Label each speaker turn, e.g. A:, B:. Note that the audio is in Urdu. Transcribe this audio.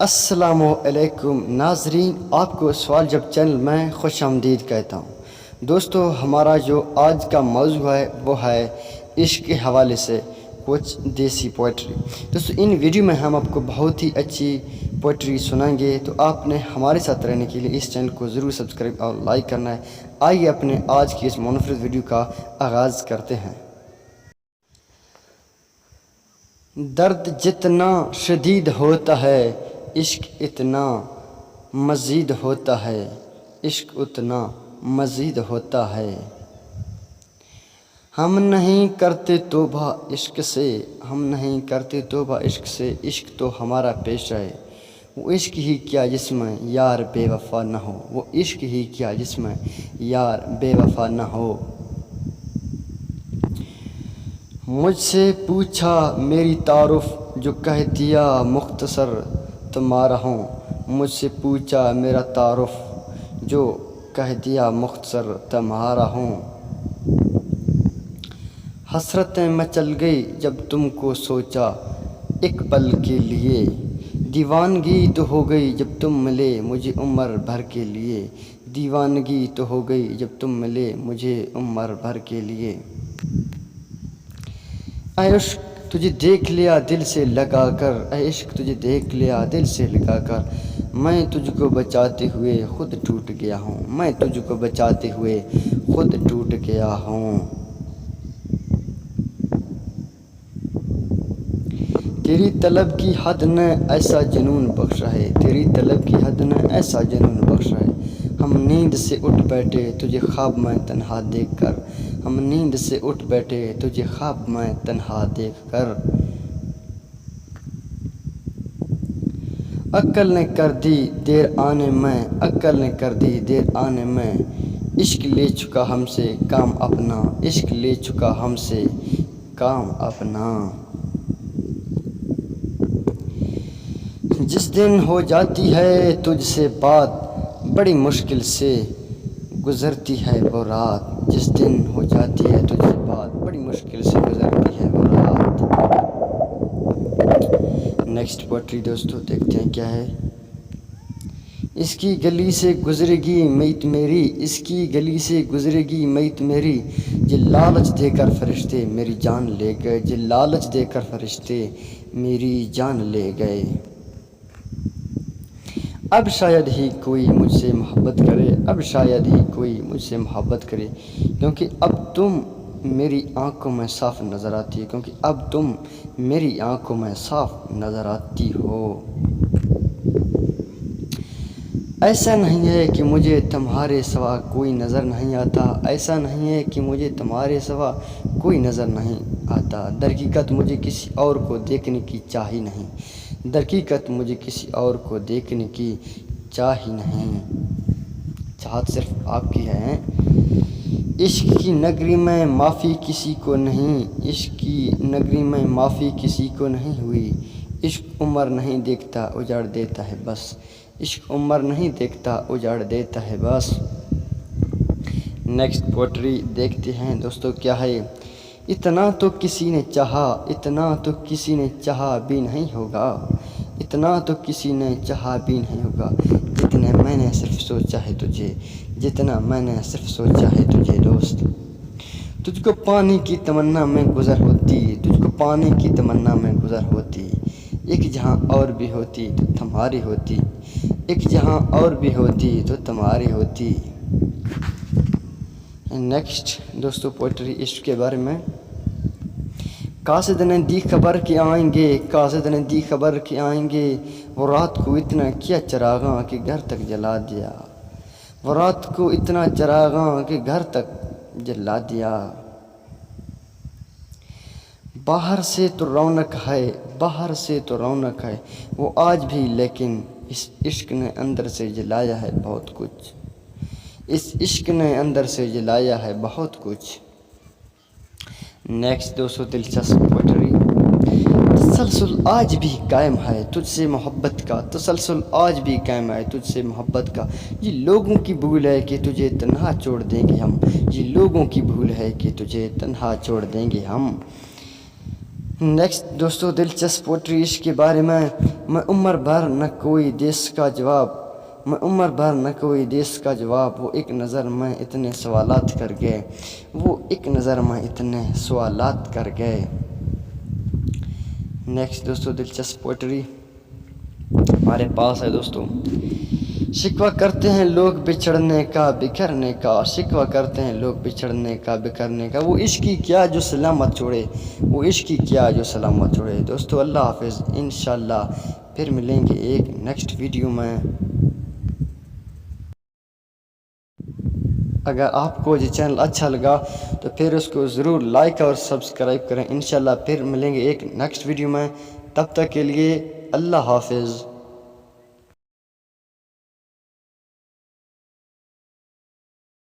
A: السلام علیکم ناظرین، آپ کو سوال جب چینل میں خوش آمدید کہتا ہوں۔ دوستو، ہمارا جو آج کا موضوع ہے وہ ہے عشق کے حوالے سے کچھ دیسی پوئٹری۔ دوستو، ان ویڈیو میں ہم آپ کو بہت ہی اچھی پوئٹری سنائیں گے، تو آپ نے ہمارے ساتھ رہنے کے لیے اس چینل کو ضرور سبسکرائب اور لائک کرنا ہے۔ آئیے اپنے آج کی اس منفرد ویڈیو کا آغاز کرتے ہیں۔ درد جتنا شدید ہوتا ہے، عشق اتنا مزید ہوتا ہے، عشق اتنا مزید ہوتا ہے۔ ہم نہیں کرتے توبہ عشق سے، ہم نہیں کرتے توبہ عشق سے، عشق تو ہمارا پیشہ ہے۔ وہ عشق ہی کیا جس میں یار بے وفا نہ ہو، وہ عشق ہی کیا جس میں یار بے وفا نہ ہو۔ مجھ سے پوچھا میری تعارف، جو کہہ دیا مختصر تمہارا ہوں۔ مجھ سے پوچھا میرا تعارف، جو کہہ دیا مختصر تمہارا ہوں۔ حسرتیں مچل گئی جب تم کو سوچا ایک پل کے لیے، دیوانگی تو ہو گئی جب تم ملے مجھے عمر بھر کے لیے، دیوانگی تو ہو گئی جب تم ملے مجھے عمر بھر کے لیے۔ اے عشق تجھے دیکھ لیا دل سے لگا کر، اے عشق تجھے دیکھ لیا دل سے لگا کر، میں تجھ کو بچاتے ہوئے خود ٹوٹ گیا ہوں، میں تجھ کو بچاتے ہوئے خود ٹوٹ گیا ہوں۔ تیری طلب کی حد نے ایسا جنون بخشا ہے، تیری طلب کی حد نے ایسا جنون بخشا ہے۔ ہم نیند سے اٹھ بیٹھے تجھے خواب میں تنہا دیکھ کر، ہم نیند سے اٹھ بیٹھے تجھے خواب میں تنہا دیکھ کر۔ عقل نے کر دی دیر آنے میں، عقل نے کر دی دیر آنے میں، عشق لے چکا ہم سے کام اپنا، عشق لے چکا ہم سے کام اپنا۔ جس دن ہو جاتی ہے تجھ سے بات، بڑی مشکل سے گزرتی ہے وہ رات، جس دن ہو جاتی ہے تجھ سے بات، بڑی مشکل سے گزرتی ہے وہ رات۔ نیکسٹ پوئٹری دوستو دیکھتے ہیں کیا ہے۔ اس کی گلی سے گزرے گی میت میری، اس کی گلی سے گزرے گی میت میری، جے لالچ دے کر فرشتے میری جان لے گئے، جے لالچ دے کر فرشتے میری جان لے گئے۔ اب شاید ہی کوئی مجھ سے محبت کرے، اب شاید ہی کوئی مجھ سے محبت کرے، کیونکہ اب تم میری آنکھوں میں صاف نظر آتی ہے، کیونکہ اب تم میری آنکھوں میں صاف نظر آتی ہو۔ ایسا نہیں ہے کہ مجھے تمہارے سوا کوئی نظر نہیں آتا، ایسا نہیں ہے کہ مجھے تمہارے سوا کوئی نظر نہیں آتا، درحقیقت مجھے کسی اور کو دیکھنے کی چاہ ہی نہیں، درحقیقت مجھے کسی اور کو دیکھنے کی چاہ ہی نہیں، چاہت صرف آپ کی ہے۔ عشق کی نگری میں معافی کسی کو نہیں، عشق کی نگری میں معافی کسی کو نہیں ہوئی، عشق عمر نہیں دیکھتا اجاڑ دیتا ہے بس، عشق عمر نہیں دیکھتا اجاڑ دیتا ہے بس۔ نیکسٹ پوئٹری دیکھتے ہیں دوستو کیا ہے۔ اتنا تو کسی نے چاہا، اتنا تو کسی نے چاہا بھی نہیں ہوگا، اتنا تو کسی نے چاہا بھی نہیں ہوگا، جتنا میں نے صرف سوچا ہے تجھے، جتنا میں نے صرف سوچا ہے تجھے دوست۔ تجھ کو پانے کی تمنا میں گزر ہوتی، تجھ کو پانے کی تمنا میں گزر ہوتی، ایک جہاں اور بھی ہوتی تو تمہاری ہوتی، ایک جہاں اور بھی ہوتی تو تمہاری ہوتی۔ نیکسٹ دوستو پوئٹری عشق کے بارے میں۔ قاصد نے دی خبر کہ آئیں گے، قاصد نے دی خبر کہ آئیں گے، وہ رات کو اتنا کیا چراغاں کہ گھر تک جلا دیا، وہ رات کو اتنا چراغاں کہ گھر تک جلا دیا۔ باہر سے تو رونق ہے، باہر سے تو رونق ہے وہ آج بھی، لیکن اس عشق نے اندر سے جلایا ہے بہت کچھ، اس عشق نے اندر سے جلایا ہے بہت کچھ۔ نیکسٹ دوستو دلچسپ پوئٹری۔ تسلسل آج بھی قائم ہے تجھ سے محبت کا، تسلسل آج بھی قائم ہے تجھ سے محبت کا، یہ لوگوں کی بھول ہے کہ تجھے تنہا چھوڑ دیں گے ہم، یہ لوگوں کی بھول ہے کہ تجھے تنہا چھوڑ دیں گے ہم۔ نیکسٹ دوستو دلچسپ پوٹری عشق کے بارے میں عمر بھر نہ کوئی دیس کا جواب، میں عمر بھر نہ کوئی دیس کا جواب، وہ ایک نظر میں اتنے سوالات کر گئے، وہ ایک نظر میں اتنے سوالات کر گئے۔ نیکسٹ دوستو دلچسپ پوٹری ہمارے پاس ہے دوستو۔ شکوہ کرتے ہیں لوگ بچھڑنے کا بکھرنے کا، شکوہ کرتے ہیں لوگ بچھڑنے کا بکھرنے کا، وہ عشق کی کیا جو سلامت چھوڑے، وہ عشق کی کیا جو سلامت چھوڑے۔ دوستو اللہ حافظ، انشاءاللہ پھر ملیں گے ایک نیکسٹ ویڈیو میں۔ اگر آپ کو یہ چینل اچھا لگا تو پھر اس کو ضرور لائک اور سبسکرائب کریں۔ انشاءاللہ پھر ملیں گے ایک نیکسٹ ویڈیو میں، تب تک کے لیے اللہ حافظ۔